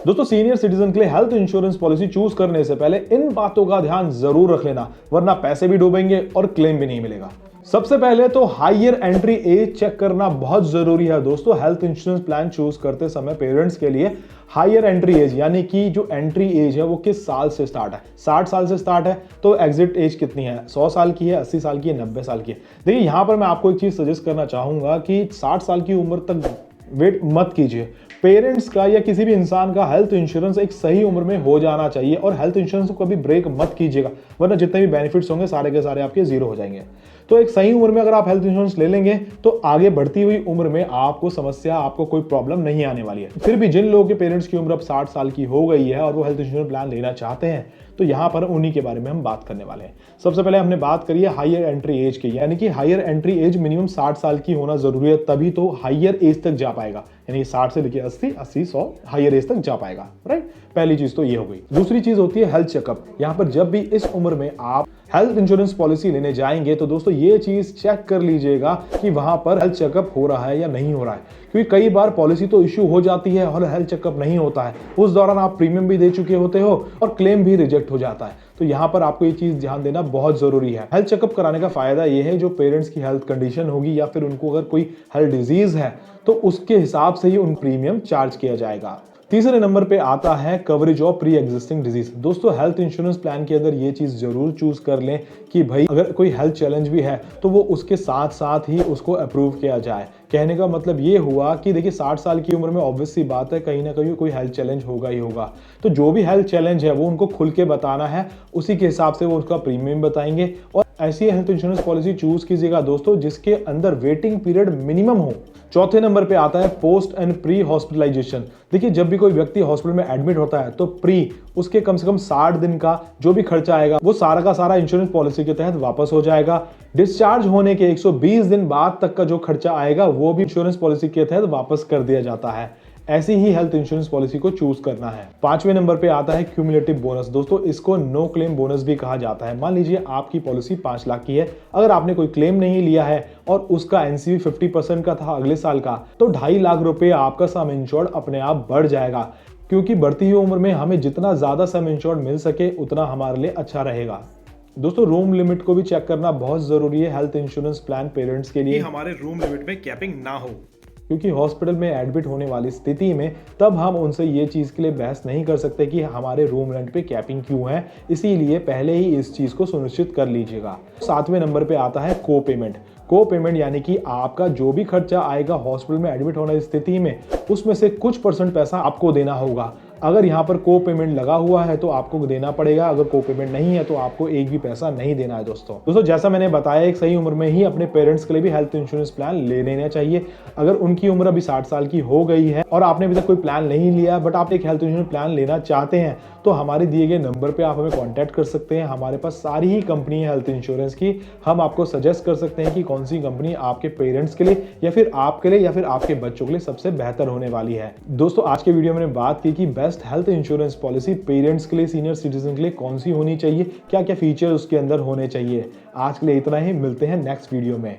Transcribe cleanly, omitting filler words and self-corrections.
दोस्तों senior citizen के लिए हेल्थ इंश्योरेंस पॉलिसी चूज करने से पहले इन बातों का ध्यान जरूर रख लेना, वरना पैसे भी डूबेंगे और क्लेम भी नहीं मिलेगा। सबसे पहले तो हायर एंट्री एज चेक करना बहुत जरूरी है दोस्तों। हेल्थ इंश्योरेंस प्लान चूज करते समय पेरेंट्स के लिए हायर एंट्री एज यानी कि जो एंट्री एज है वो किस साल से स्टार्ट है। 60 साल से स्टार्ट है तो एग्जिट एज कितनी है, 100 साल की है, 80 साल की है, 90 साल की है। देखिए यहां पर मैं आपको एक चीज सजेस्ट करना चाहूंगा कि 60 साल की उम्र तक वेट मत कीजिए। पेरेंट्स का या किसी भी इंसान का हेल्थ इंश्योरेंस एक सही उम्र में हो जाना चाहिए और हेल्थ इंश्योरेंस को कभी ब्रेक मत कीजिएगा, वरना जितने भी बेनिफिट्स होंगे सारे के सारे आपके जीरो हो जाएंगे। तो एक सही उम्र में अगर आप हेल्थ इंश्योरेंस ले लेंगे तो आगे बढ़ती हुई उम्र में आपको समस्या, आपको कोई प्रॉब्लम नहीं आने वाली है। फिर भी जिन लोगों के पेरेंट्स की उम्र अब 60 साल की हो गई है और वो हेल्थ इंश्योरेंस प्लान लेना चाहते हैं, तो यहाँ पर उन्हीं के बारे में हम बात करने वाले हैं। सबसे पहले हमने बात करी है हायर एंट्री एज की, यानी कि हायर एंट्री एज मिनिमम 60 साल की होना जरूरी है, तभी तो हायर एज तक जा पाएगा। यानी 60 से लेकर 80, 100 हायर एज तक जा पाएगा, राइट। पहली चीज तो ये हो गई। दूसरी चीज होती है हेल्थ चेकअप। यहाँ पर जब भी इस उम्र में आप हेल्थ इंश्योरेंस पॉलिसी लेने जाएंगे तो दोस्तों ये चीज चेक कर लीजिएगा कि वहां पर हेल्थ चेकअप हो रहा है या नहीं हो रहा है, क्योंकि कई बार पॉलिसी तो इश्यू हो जाती है और हेल्थ चेकअप नहीं होता है। उस दौरान आप प्रीमियम भी दे चुके होते हो और क्लेम भी रिजेक्ट हो जाता है। तो यहाँ पर आपको ये चीज ध्यान देना बहुत जरूरी है। हेल्थ चेकअप कराने का फायदा ये है, जो पेरेंट्स की हेल्थ कंडीशन होगी या फिर उनको अगर कोई हेल्थ डिजीज है तो उसके हिसाब से ही उन प्रीमियम चार्ज किया जाएगा। तीसरे नंबर पे आता है coverage of pre existing disease. दोस्तों हेल्थ इंश्योरेंस प्लान के अंदर ये चीज जरूर चूज कर लें कि भाई अगर कोई हेल्थ चैलेंज भी है तो वो उसके साथ साथ ही उसको अप्रूव किया जाए। कहने का मतलब ये हुआ कि देखिए 60 साल की उम्र में ऑब्वियस सी बात है कहीं ना कहीं कोई हेल्थ चैलेंज होगा ही होगा। तो जो भी हेल्थ चैलेंज है वो उनको खुल के बताना है, उसी के हिसाब से वो उसका प्रीमियम बताएंगे। और ऐसी हेल्थ इंश्योरेंस पॉलिसी चूज कीजिएगा दोस्तों जिसके अंदर वेटिंग पीरियड मिनिमम हो। चौथे नंबर पे आता है पोस्ट एंड प्री हॉस्पिटलाइजेशन। देखिए जब भी कोई व्यक्ति हॉस्पिटल में एडमिट होता है तो प्री उसके कम से कम 60 दिन का जो भी खर्चा आएगा वो सारा का सारा इंश्योरेंस पॉलिसी के तहत वापस हो जाएगा। डिस्चार्ज होने के 120 दिन बाद तक का जो खर्चा आएगा वो भी इंश्योरेंस पॉलिसी के तहत वापस कर दिया जाता है। ऐसी ही हेल्थ इंश्योरेंस पॉलिसी को चूज करना है। पांचवें नंबर पे आता है क्यूमुलेटिव बोनस। दोस्तों इसको नो क्लेम बोनस भी कहा जाता है। मान लीजिए आपकी पॉलिसी 5 लाख की है, अगर आपने कोई क्लेम नहीं लिया है और उसका एनसीवी 50% का था अगले साल का, तो 2.5 लाख रुपए आपका सम इंश्योर्ड अपने आप बढ़ जाएगा। क्योंकि बढ़ती हुई उम्र में हमें जितना ज्यादा सम इंश्योर्ड मिल सके उतना हमारे लिए अच्छा रहेगा। दोस्तों रूम लिमिट को भी चेक करना बहुत जरूरी है हेल्थ इंश्योरेंस प्लान पेरेंट्स के लिए, हमारे रूम लिमिट में कैपिंग ना हो। क्योंकि हॉस्पिटल में एडमिट होने वाली स्थिति में तब हम उनसे ये चीज़ के लिए बहस नहीं कर सकते कि हमारे रूम रेंट पे कैपिंग क्यों है, इसीलिए पहले ही इस चीज़ को सुनिश्चित कर लीजिएगा। 7वें नंबर पे आता है को पेमेंट। को पेमेंट यानी कि आपका जो भी खर्चा आएगा हॉस्पिटल में एडमिट होने की स्थिति में उसमें से कुछ % पैसा आपको देना होगा। अगर यहाँ पर को पेमेंट लगा हुआ है तो आपको देना पड़ेगा, अगर को पेमेंट नहीं है तो आपको एक भी पैसा नहीं देना है। दोस्तों जैसा मैंने बताया एक सही उम्र में ही अपने पेरेंट्स के लिए भी हेल्थ इंश्योरेंस प्लान ले लेना चाहिए। अगर उनकी उम्र अभी 60 साल की हो गई है और आपने अभी तक कोई प्लान नहीं लिया बट आप एक हेल्थ इंश्योरेंस प्लान लेना चाहते हैं तो हमारे दिए गए नंबर पे आप हमें कांटेक्ट कर सकते हैं। हमारे पास सारी ही कंपनी है हेल्थ इंश्योरेंस की, हम आपको सजेस्ट कर सकते हैं कि कौन सी कंपनी आपके पेरेंट्स के लिए या फिर आपके लिए या फिर आपके बच्चों के लिए सबसे बेहतर होने वाली है। दोस्तों आज के वीडियो में बात की कि best health insurance policy parents के लिए, सीनियर सिटीजन के लिए कौन सी होनी चाहिए, क्या क्या फीचर उसके अंदर होने चाहिए। आज के लिए इतना ही, मिलते हैं नेक्स्ट वीडियो में।